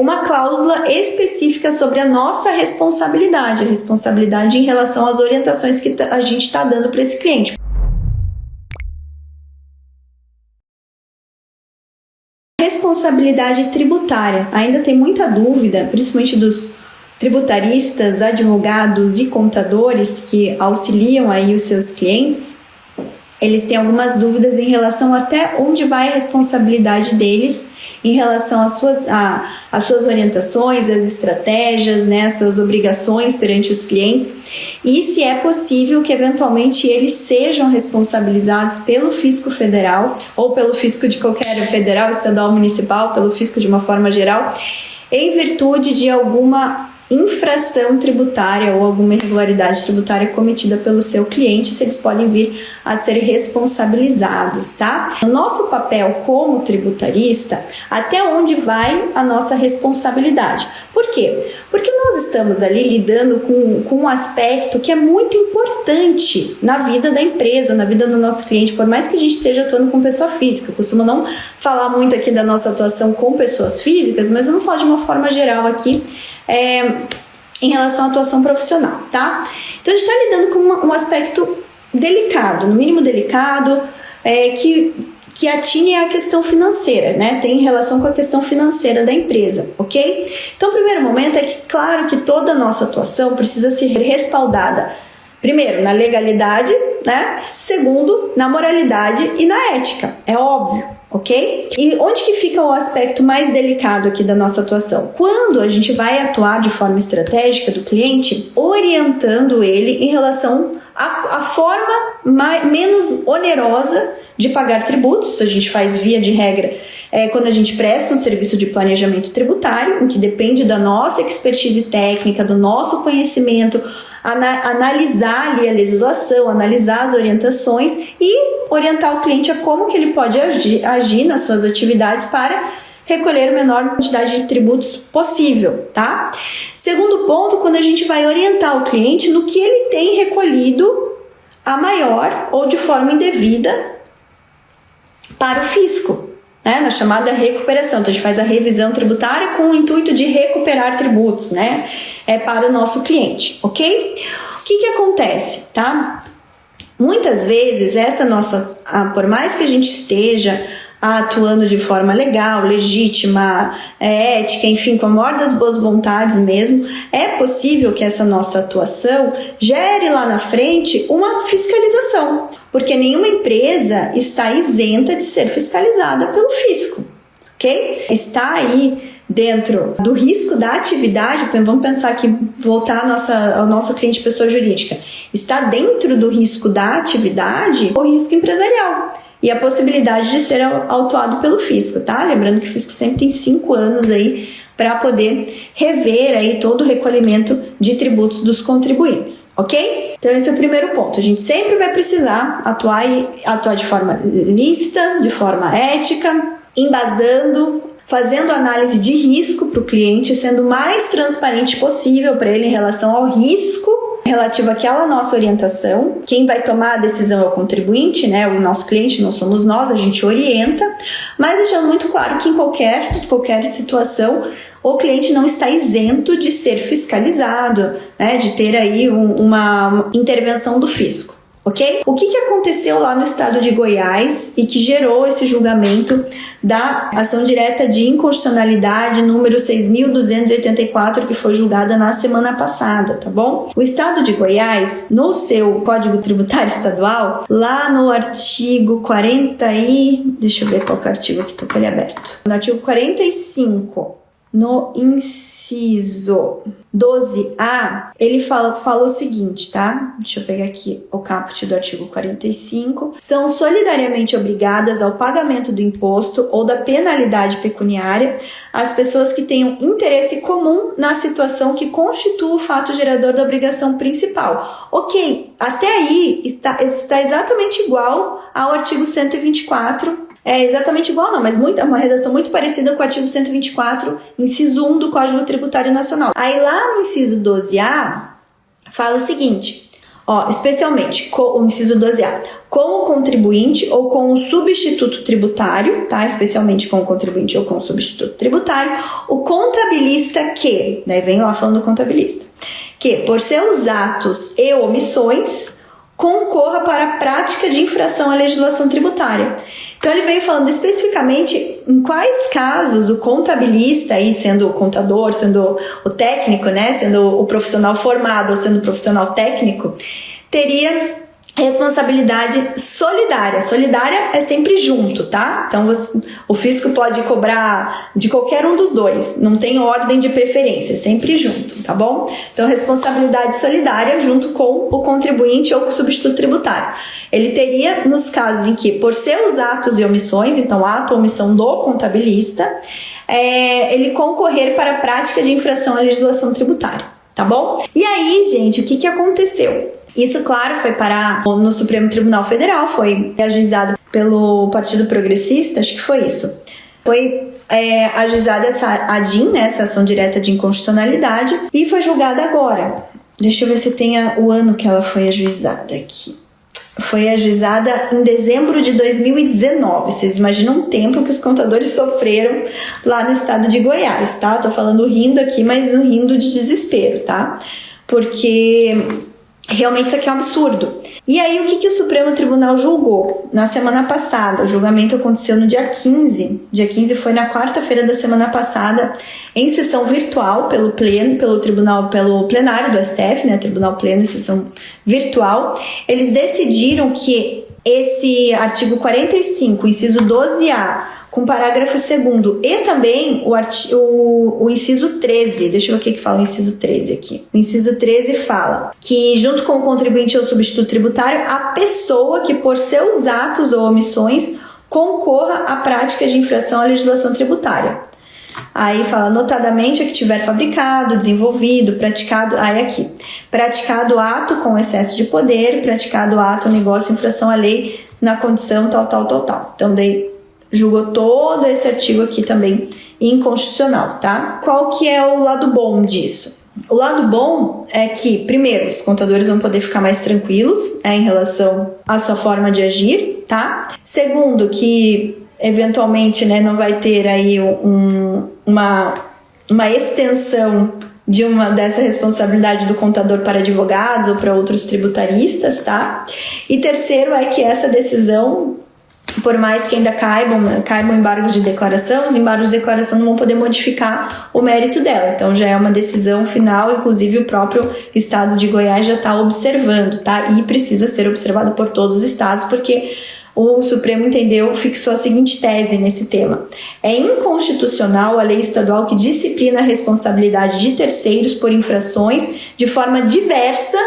uma cláusula específica sobre a nossa responsabilidade, a responsabilidade em relação às orientações que a gente está dando para esse cliente. Responsabilidade tributária. Ainda tem muita dúvida, principalmente dos tributaristas, advogados e contadores que auxiliam aí os seus clientes. Eles têm algumas dúvidas em relação até onde vai a responsabilidade deles em relação às suas orientações, às estratégias, né, às suas obrigações perante os clientes, e se é possível que eventualmente eles sejam responsabilizados pelo fisco federal ou pelo fisco de qualquer federal, estadual, municipal, pelo fisco de uma forma geral, em virtude de alguma infração tributária ou alguma irregularidade tributária cometida pelo seu cliente, se eles podem vir a ser responsabilizados, tá? O nosso papel como tributarista, até onde vai a nossa responsabilidade? Por quê? Porque nós estamos ali lidando com um aspecto que é muito importante na vida da empresa, na vida do nosso cliente, por mais que a gente esteja atuando com pessoa física. Eu costumo não falar muito aqui da nossa atuação com pessoas físicas, mas eu não falo de uma forma geral aqui, em relação à atuação profissional, tá? Então a gente está lidando com um aspecto delicado, no mínimo delicado, que atinge a questão financeira, né? Tem relação com a questão financeira da empresa, ok? Então o primeiro momento é que, claro que toda a nossa atuação precisa ser respaldada, primeiro, na legalidade, né? Segundo, na moralidade e na ética, é óbvio. Ok? E onde que fica o aspecto mais delicado aqui da nossa atuação? Quando a gente vai atuar de forma estratégica do cliente, orientando ele em relação à forma menos onerosa de pagar tributos. A gente faz via de regra quando a gente presta um serviço de planejamento tributário, em que depende da nossa expertise técnica, do nosso conhecimento, analisar ali a legislação, analisar as orientações e orientar o cliente a como que ele pode agir nas suas atividades para recolher a menor quantidade de tributos possível, tá? Segundo ponto, quando a gente vai orientar o cliente no que ele tem recolhido a maior ou de forma indevida para o fisco, né, na chamada recuperação. Então a gente faz a revisão tributária com o intuito de recuperar tributos, né, para o nosso cliente, ok? O que acontece, tá? Muitas vezes por mais que a gente esteja atuando de forma legal, legítima, ética, enfim, com a maior das boas vontades mesmo, é possível que essa nossa atuação gere lá na frente uma fiscalização, porque nenhuma empresa está isenta de ser fiscalizada pelo fisco, ok? Está aí dentro do risco da atividade, vamos pensar aqui, voltar ao nosso cliente pessoa jurídica, está dentro do risco da atividade o risco empresarial e a possibilidade de ser autuado pelo fisco, tá? Lembrando que o fisco sempre tem 5 anos aí para poder rever aí todo o recolhimento de tributos dos contribuintes, ok? Então esse é o primeiro ponto. A gente sempre vai precisar atuar de forma lícita, de forma ética, embasando, fazendo análise de risco para o cliente, sendo o mais transparente possível para ele em relação ao risco relativo àquela nossa orientação. Quem vai tomar a decisão é o contribuinte, né? O nosso cliente, não somos nós, a gente orienta, mas deixando muito claro que em qualquer situação o cliente não está isento de ser fiscalizado, né? De ter aí uma intervenção do fisco. Ok? O que aconteceu lá no estado de Goiás e que gerou esse julgamento da ação direta de inconstitucionalidade número 6.284, que foi julgada na semana passada, tá bom? O estado de Goiás, no seu Código Tributário Estadual, lá no artigo 40 deixa eu ver qual que é o artigo aqui, tô com ele aberto. No artigo 45, no inciso 12A, ele falou o seguinte, tá? Deixa eu pegar aqui o caput do artigo 45. São solidariamente obrigadas ao pagamento do imposto ou da penalidade pecuniária as pessoas que tenham interesse comum na situação que constitua o fato gerador da obrigação principal. Ok, até aí está exatamente igual ao artigo 124. É exatamente igual, não, mas é uma redação muito parecida com o artigo 124, inciso 1 do Código Tributário Nacional. Aí lá no inciso 12A, fala o seguinte: Especialmente o inciso 12A, com o contribuinte ou com o substituto tributário, tá? Especialmente com o contribuinte ou com o substituto tributário, o contabilista que, daí vem lá falando do contabilista, que por seus atos e omissões concorra para a prática de infração à legislação tributária. Então ele veio falando especificamente em quais casos o contabilista, aí sendo o contador, sendo o técnico, né, sendo o profissional formado ou sendo o profissional técnico, teria responsabilidade solidária. Solidária é sempre junto, tá? Então o fisco pode cobrar de qualquer um dos dois, não tem ordem de preferência, é sempre junto, tá bom? Então responsabilidade solidária junto com o contribuinte ou com o substituto tributário. Ele teria nos casos em que, por seus atos e omissões, então ato ou omissão do contabilista, ele concorrer para a prática de infração à legislação tributária, tá bom? E aí, gente, o que aconteceu? Isso, claro, foi parar no Supremo Tribunal Federal, foi ajuizado pelo Partido Progressista, acho que foi isso. Foi ajuizada essa ADIM, né, essa ação direta de inconstitucionalidade, e foi julgada agora. Deixa eu ver se tem o ano que ela foi ajuizada aqui. Foi ajuizada em dezembro de 2019. Vocês imaginam o tempo que os contadores sofreram lá no estado de Goiás, tá? Tô falando rindo aqui, mas não rindo de desespero, tá? Porque realmente isso aqui é um absurdo. E aí, o que o Supremo Tribunal julgou? Na semana passada, o julgamento aconteceu no dia 15. Dia 15 foi na quarta-feira da semana passada, em sessão virtual, pelo plenário do STF, né? Tribunal Pleno em sessão virtual. Eles decidiram que esse artigo 45, inciso 12A, com parágrafo 2º e também o inciso 13, deixa eu ver o que fala o inciso 13 aqui. O inciso 13 fala que, junto com o contribuinte ou substituto tributário, a pessoa que por seus atos ou omissões concorra à prática de infração à legislação tributária. Aí fala, notadamente, a que tiver fabricado, desenvolvido, praticado, praticado ato com excesso de poder, praticado ato, negócio, infração à lei, na condição tal. Então, daí julgou todo esse artigo aqui também inconstitucional, tá? Qual que é o lado bom disso? O lado bom é que, primeiro, os contadores vão poder ficar mais tranquilos em relação à sua forma de agir, tá? Segundo, que eventualmente, né, não vai ter aí uma extensão dessa responsabilidade do contador para advogados ou para outros tributaristas, tá? E terceiro é que essa decisão, por mais que ainda caibam embargos de declaração, os embargos de declaração não vão poder modificar o mérito dela. Então já é uma decisão final, inclusive o próprio estado de Goiás já está observando, tá? E precisa ser observado por todos os estados, porque o Supremo fixou a seguinte tese nesse tema. É inconstitucional a lei estadual que disciplina a responsabilidade de terceiros por infrações de forma diversa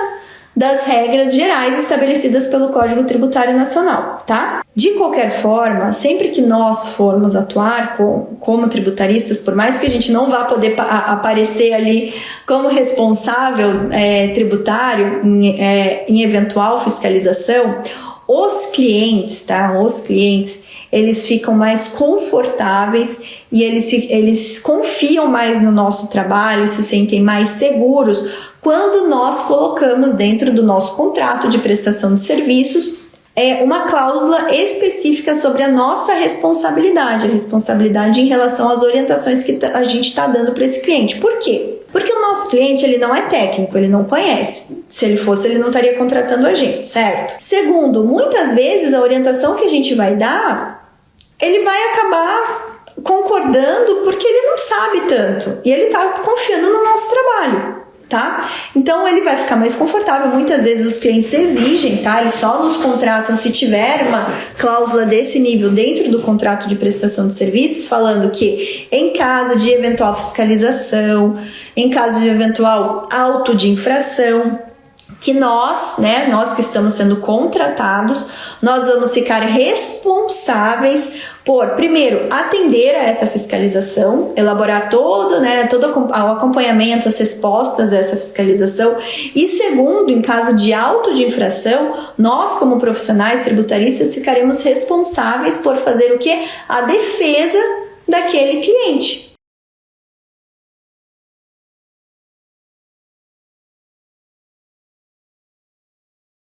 das regras gerais estabelecidas pelo Código Tributário Nacional, tá? De qualquer forma, sempre que nós formos atuar como tributaristas, por mais que a gente não vá poder aparecer ali como responsável tributário em eventual fiscalização, os clientes, tá? Eles ficam mais confortáveis e eles confiam mais no nosso trabalho, se sentem mais seguros quando nós colocamos dentro do nosso contrato de prestação de serviços uma cláusula específica sobre a nossa responsabilidade, em relação às orientações que a gente está dando para esse cliente. Por quê? Porque o nosso cliente, ele não é técnico, ele não conhece. Se ele fosse, ele não estaria contratando a gente, certo? Segundo, muitas vezes a orientação que a gente vai dar, ele vai acabar concordando porque ele não sabe tanto e ele está confiando no nosso trabalho, tá? Então ele vai ficar mais confortável. Muitas vezes os clientes exigem, tá? Eles só nos contratam se tiver uma cláusula desse nível dentro do contrato de prestação de serviços, falando que em caso de eventual fiscalização, em caso de eventual auto de infração, que nós que estamos sendo contratados, nós vamos ficar responsáveis por, primeiro, atender a essa fiscalização, elaborar todo o acompanhamento, as respostas a essa fiscalização, e segundo, em caso de auto de infração, nós, como profissionais tributaristas, ficaremos responsáveis por fazer o quê? A defesa daquele cliente.